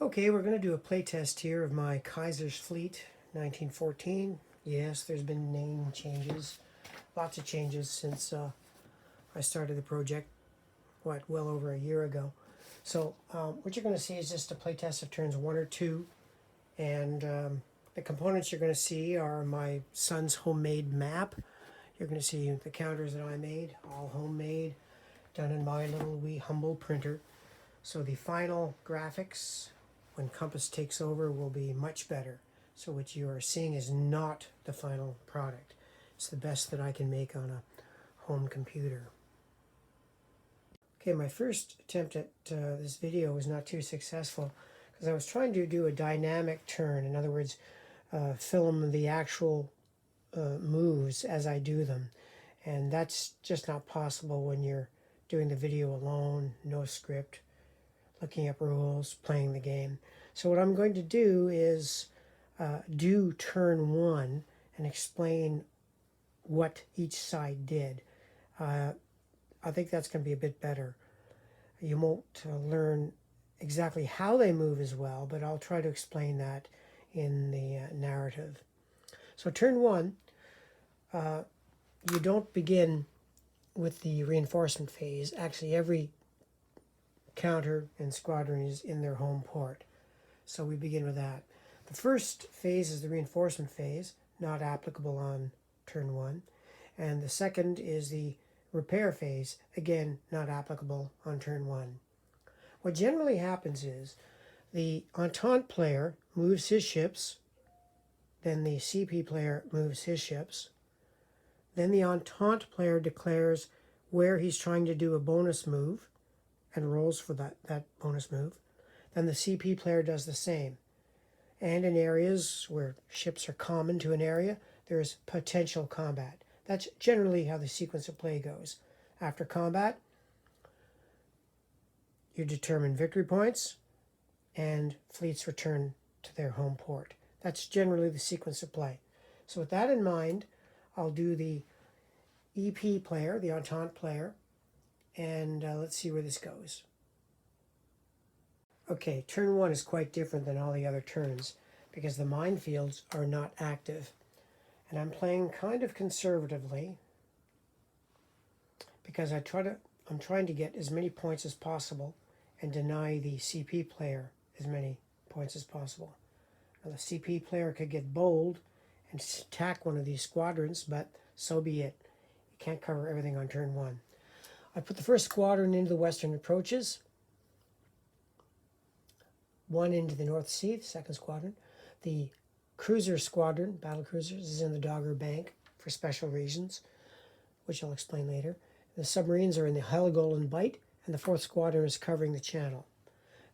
Okay, we're going to do a play test here of my Kaiser's fleet, 1914. Yes, there's been name changes, lots of changes since I started the project, well over a year ago. So what you're going to see is just a play test of turns 1 or 2, and the components you're going to see are my son's homemade map. You're going to see the counters that I made, all homemade, done in my little wee humble printer. So the final graphics, when Compass takes over, will be much better. So what you are seeing is not the final product. It's the best that I can make on a home computer. Okay, my first attempt at this video was not too successful because I was trying to do a dynamic turn. In other words, film the actual moves as I do them. And that's just not possible when you're doing the video alone, no script, looking up rules, playing the game. So what I'm going to do is do turn 1 and explain what each side did. I think that's going to be a bit better. You won't learn exactly how they move as well, but I'll try to explain that in the narrative. So turn 1, you don't begin with the reinforcement phase. Actually, every counter and squadron is in their home port. So we begin with that. The first phase is the reinforcement phase, not applicable on turn 1. And the second is the repair phase, again, not applicable on turn 1. What generally happens is the Entente player moves his ships, then the CP player moves his ships, then the Entente player declares where he's trying to do a bonus move and rolls for that bonus move. Then the CP player does the same. And in areas where ships are common to an area, there is potential combat. That's generally how the sequence of play goes. After combat, you determine victory points and fleets return to their home port. That's generally the sequence of play. So with that in mind, I'll do the EP player, the Entente player, and let's see where this goes. Okay, turn 1 is quite different than all the other turns because the minefields are not active. And I'm playing kind of conservatively because I'm trying to get as many points as possible and deny the CP player as many points as possible. Now the CP player could get bold and attack one of these squadrons, but so be it. You can't cover everything on turn 1. I put the first squadron into the western approaches, 1 into the North Sea, the second squadron. The cruiser squadron, battle cruisers, is in the Dogger Bank for special reasons, which I'll explain later. The submarines are in the Heligoland Bight, and the 4th squadron is covering the channel.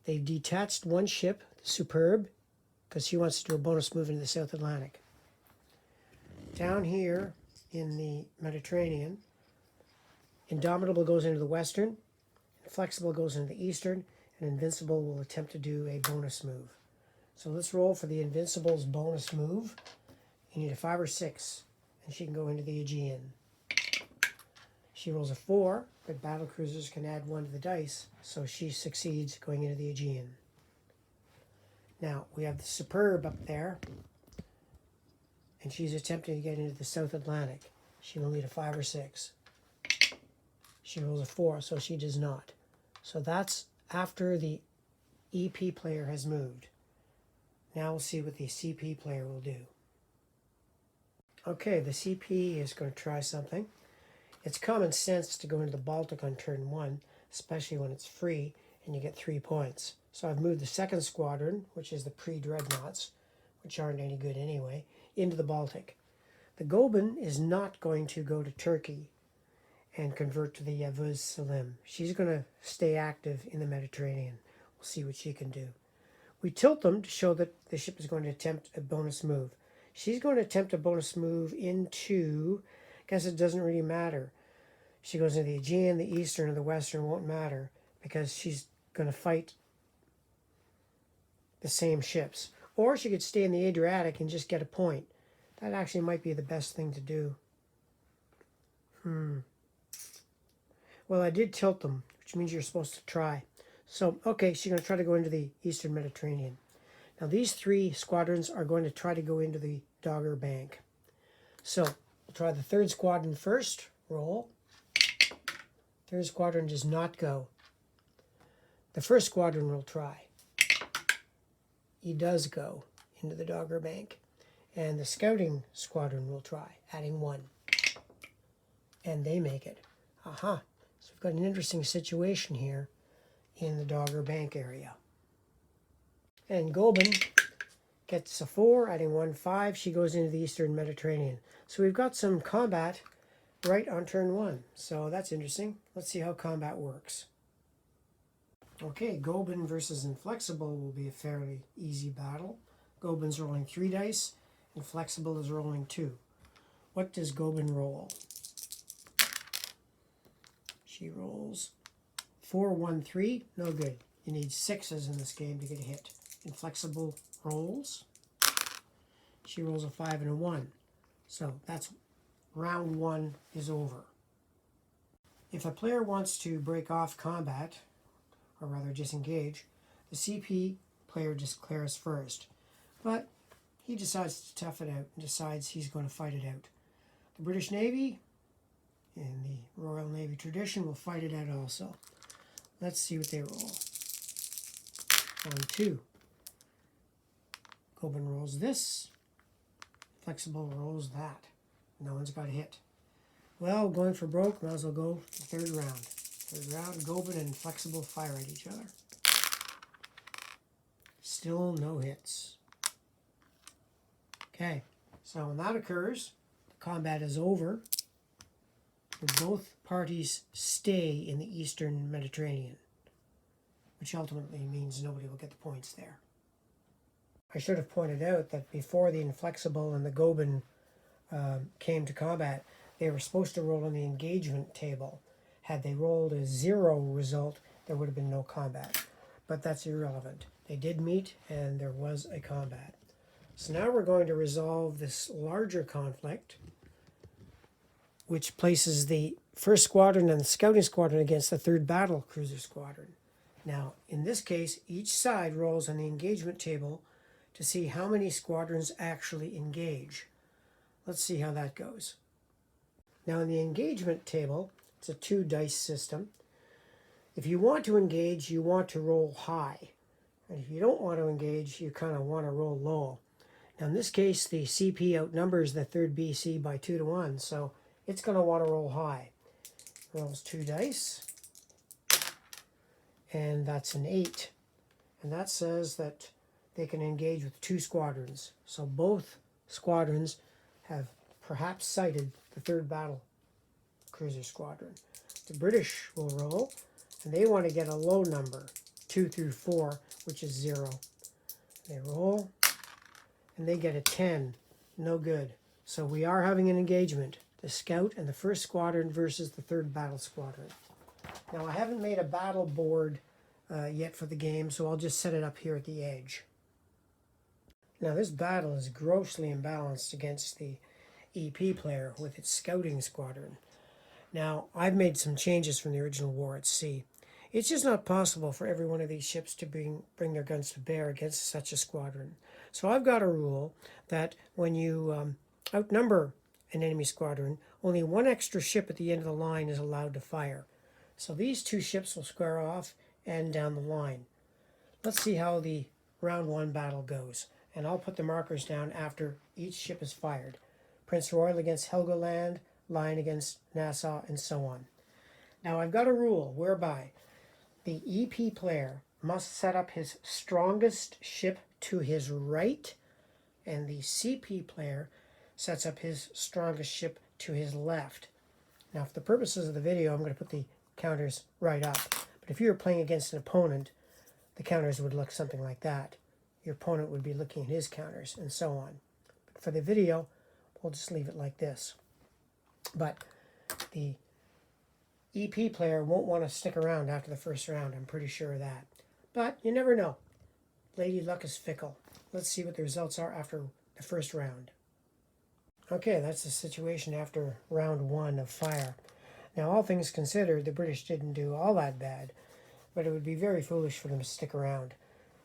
They've detached one ship, the Superb, because she wants to do a bonus move into the South Atlantic. Down here in the Mediterranean, Indomitable goes into the western, Inflexible goes into the eastern, and Invincible will attempt to do a bonus move. So let's roll for the Invincible's bonus move. You need a 5 or 6, and she can go into the Aegean. She rolls a 4, but battle cruisers can add 1 to the dice, so she succeeds going into the Aegean. Now, we have the Superb up there, and she's attempting to get into the South Atlantic. She will need a 5 or 6. She rolls a 4, so she does not. So that's after the EP player has moved. Now we'll see what the CP player will do. Okay, the CP is going to try something. It's common sense to go into the Baltic on turn 1, especially when it's free and you get 3 points. So I've moved the 2nd squadron, which is the pre-dreadnoughts, which aren't any good anyway, into the Baltic. The Goeben is not going to go to Turkey and convert to the Yavuz Selim. She's going to stay active in the Mediterranean. We'll see what she can do. We tilt them to show that the ship is going to attempt a bonus move. She's going to attempt a bonus move into, I guess it doesn't really matter. She goes into the Aegean, the Eastern, and the Western won't matter because she's going to fight the same ships. Or she could stay in the Adriatic and just get a point. That actually might be the best thing to do. Well, I did tilt them, which means you're supposed to try. So, okay, she's going to try to go into the Eastern Mediterranean. Now, these 3 squadrons are going to try to go into the Dogger Bank. So, we'll try the 3rd squadron first. Roll. 3rd squadron does not go. The 1st squadron will try. He does go into the Dogger Bank. And the scouting squadron will try, adding 1. And they make it. Aha. So we've got an interesting situation here in the Dogger Bank area. And Goben gets a 4, adding 1, 5. She goes into the Eastern Mediterranean. So we've got some combat right on turn 1. So that's interesting. Let's see how combat works. Okay, Goben versus Inflexible will be a fairly easy battle. Goben's rolling 3 dice. Inflexible is rolling 2. What does Goben roll? She rolls 4, 1, 3. No good. You need 6s in this game to get a hit. Inflexible rolls. She rolls a 5 and a 1. So that's round 1 is over. If a player wants to break off combat, or rather disengage, the CP player declares first. But he decides to tough it out and decides he's going to fight it out. The British Navy, in the Royal Navy tradition, will fight it out also. Let's see what they roll. 1, 2. Goben rolls this. Flexible rolls that. No one's got a hit. Well, going for broke, might as well go to the 3rd round. 3rd round, Goben and Flexible fire at each other. Still no hits. Okay, so when that occurs, the combat is over. And both parties stay in the Eastern Mediterranean, which ultimately means nobody will get the points there. I should have pointed out that before the Inflexible and the Goben came to combat, they were supposed to roll on the engagement table. Had they rolled a 0 result, there would have been no combat. But that's irrelevant. They did meet, and there was a combat. So now we're going to resolve this larger conflict, which places the 1st Squadron and the Scouting Squadron against the 3rd Battle Cruiser Squadron. Now, in this case, each side rolls on the engagement table to see how many squadrons actually engage. Let's see how that goes. Now, in the engagement table, it's a 2 dice system. If you want to engage, you want to roll high. And if you don't want to engage, you kind of want to roll low. Now, in this case, the CP outnumbers the 3rd BC by 2 to 1, so it's going to want to roll high. Rolls 2 dice, and that's an 8. And that says that they can engage with 2 squadrons. So both squadrons have perhaps sighted the 3rd Battle Cruiser Squadron. The British will roll, and they want to get a low number, 2 through 4, which is 0. They roll, and they get a 10. No good. So we are having an engagement. The Scout and the 1st Squadron versus the 3rd Battle Squadron. Now, I haven't made a battle board yet for the game, so I'll just set it up here at the edge. Now, this battle is grossly imbalanced against the EP player with its Scouting Squadron. Now, I've made some changes from the original War at Sea. It's just not possible for every one of these ships to bring their guns to bear against such a squadron. So I've got a rule that when you outnumber an enemy squadron, only 1 extra ship at the end of the line is allowed to fire. So these 2 ships will square off and down the line. Let's see how the round 1 battle goes. And I'll put the markers down after each ship is fired. Prince Royal against Helgoland, Lion against Nassau, and so on. Now, I've got a rule whereby the EP player must set up his strongest ship to his right, and the CP player sets up his strongest ship to his left. Now, for the purposes of the video, I'm going to put the counters right up. But if you were playing against an opponent, the counters would look something like that. Your opponent would be looking at his counters, and so on. But for the video, we'll just leave it like this. But the EP player won't want to stick around after the first round, I'm pretty sure of that. But you never know. Lady Luck is fickle. Let's see what the results are after the first round. Okay, that's the situation after round 1 of fire. Now, all things considered, the British didn't do all that bad. but it would be very foolish for them to stick around.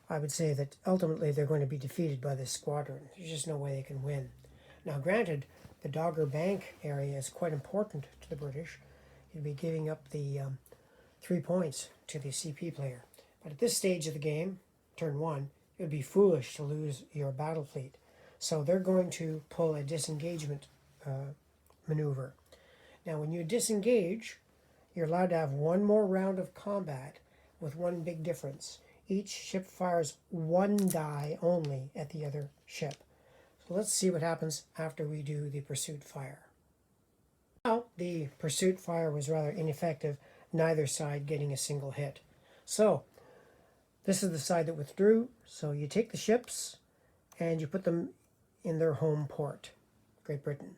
I would say that ultimately they're going to be defeated by this squadron. There's just no way they can win. Now, granted, the Dogger Bank area is quite important to the British. You'd be giving up the 3 points to the CP player. But at this stage of the game, turn 1, it would be foolish to lose your battle fleet. So they're going to pull a disengagement maneuver. Now, when you disengage, you're allowed to have one more round of combat with one big difference. Each ship fires one die only at the other ship. So let's see what happens after we do the pursuit fire. Now, the pursuit fire was rather ineffective, neither side getting a single hit. So, this is the side that withdrew. So you take the ships and you put them in their home port, Great Britain.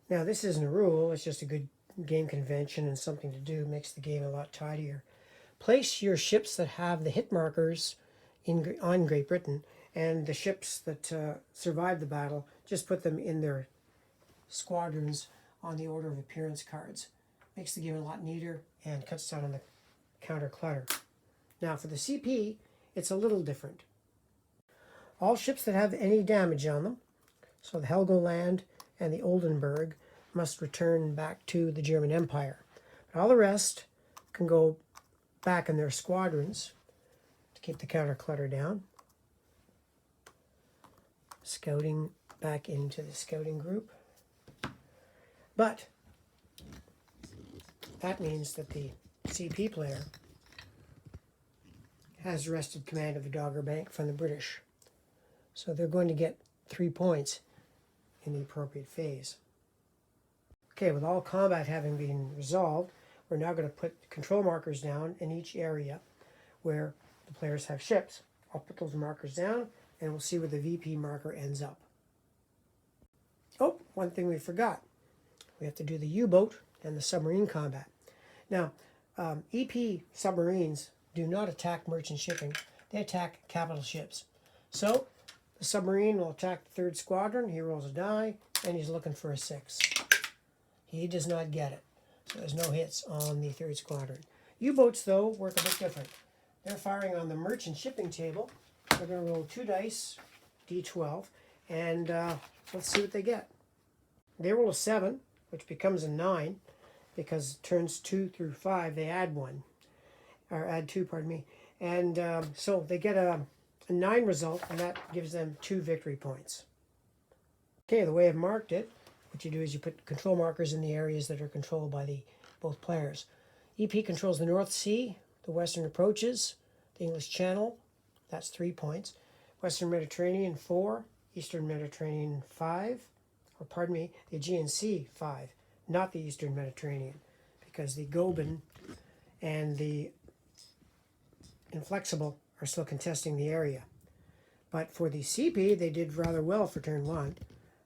Now, this isn't a rule, it's just a good game convention and something to do. Makes the game a lot tidier. Place your ships that have the hit markers on Great Britain, and the ships that survive the battle, just put them in their squadrons on the order of appearance cards. Makes the game a lot neater and cuts down on the counter clutter. Now for the CP, it's a little different. All ships that have any damage on them, so the Helgoland and the Oldenburg, must return back to the German Empire. But all the rest can go back in their squadrons to keep the counter clutter down. Scouting back into the scouting group. But that means that the CP player has wrested command of the Dogger Bank from the British. So they're going to get 3 points in the appropriate phase. Okay, with all combat having been resolved, we're now going to put control markers down in each area where the players have ships. I'll put those markers down and we'll see where the VP marker ends up. Oh, one thing we forgot. We have to do the U-boat and the submarine combat. Now, EP submarines do not attack merchant shipping. They attack capital ships. So, the submarine will attack the 3rd squadron. He rolls a die, and he's looking for a 6. He does not get it. So there's no hits on the 3rd squadron. U-boats, though, work a bit different. They're firing on the merchant shipping table. They're going to roll 2 dice, D12, and let's see what they get. They roll a 7, which becomes a 9, because turns 2 through 5, they add 1. Or add 2, pardon me. And so they get a 9 result, and that gives them 2 victory points. Okay, the way I've marked it, what you do is you put control markers in the areas that are controlled by both players. EP controls the North Sea, the Western Approaches, the English Channel, that's 3 points. Western Mediterranean, 4. Eastern Mediterranean, 5. Or pardon me, the Aegean Sea, 5. Not the Eastern Mediterranean, because the Goeben and the Inflexible are still contesting the area. But for the CP, they did rather well for turn 1.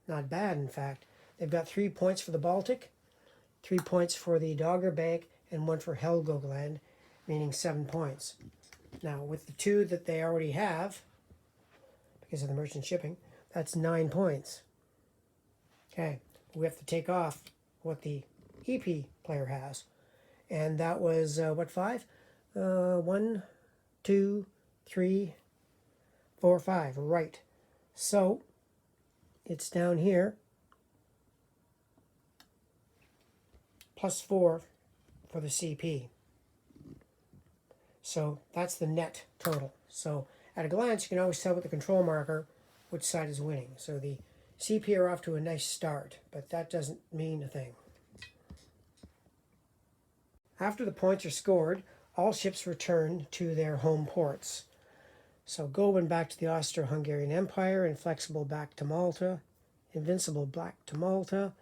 Not bad, in fact. They've got 3 points for the Baltic, 3 points for the Dogger Bank, and 1 for Helgoland, meaning 7 points. Now, with the 2 that they already have, because of the merchant shipping, that's 9 points. Okay, we have to take off what the EP player has. And that was, what, 5? 1, 2, 3, 4, 5. Right. So, it's down here. Plus 4 for the CP. So that's the net total. So at a glance, you can always tell with the control marker which side is winning. So the CP are off to a nice start, but that doesn't mean a thing. After the points are scored, all ships return to their home ports. So Goeben back to the Austro-Hungarian Empire, Inflexible back to Malta, Invincible back to Malta.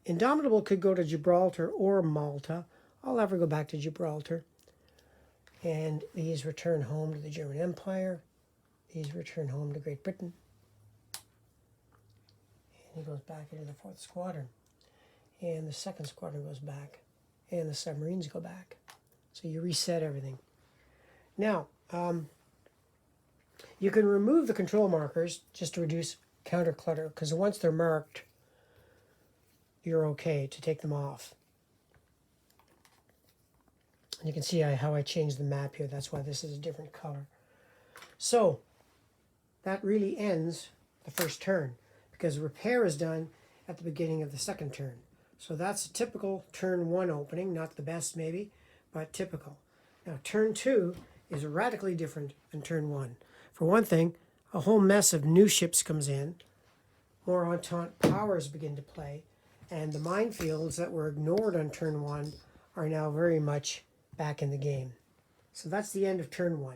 Indomitable could go to Gibraltar or Malta. I'll ever go back to Gibraltar. And these return home to the German Empire. These return home to Great Britain. And he goes back into the 4th Squadron. And the 2nd Squadron goes back. And the submarines go back. So you reset everything. Now, you can remove the control markers just to reduce counter clutter, because once they're marked, you're okay to take them off. And you can see how I changed the map here. That's why this is a different color. So that really ends the first turn, because repair is done at the beginning of the second turn. So that's a typical turn 1 opening, not the best maybe, but typical. Now turn 2 is radically different than turn 1. For one thing, a whole mess of new ships comes in, more Entente powers begin to play, and the minefields that were ignored on turn 1 are now very much back in the game. So that's the end of turn 1.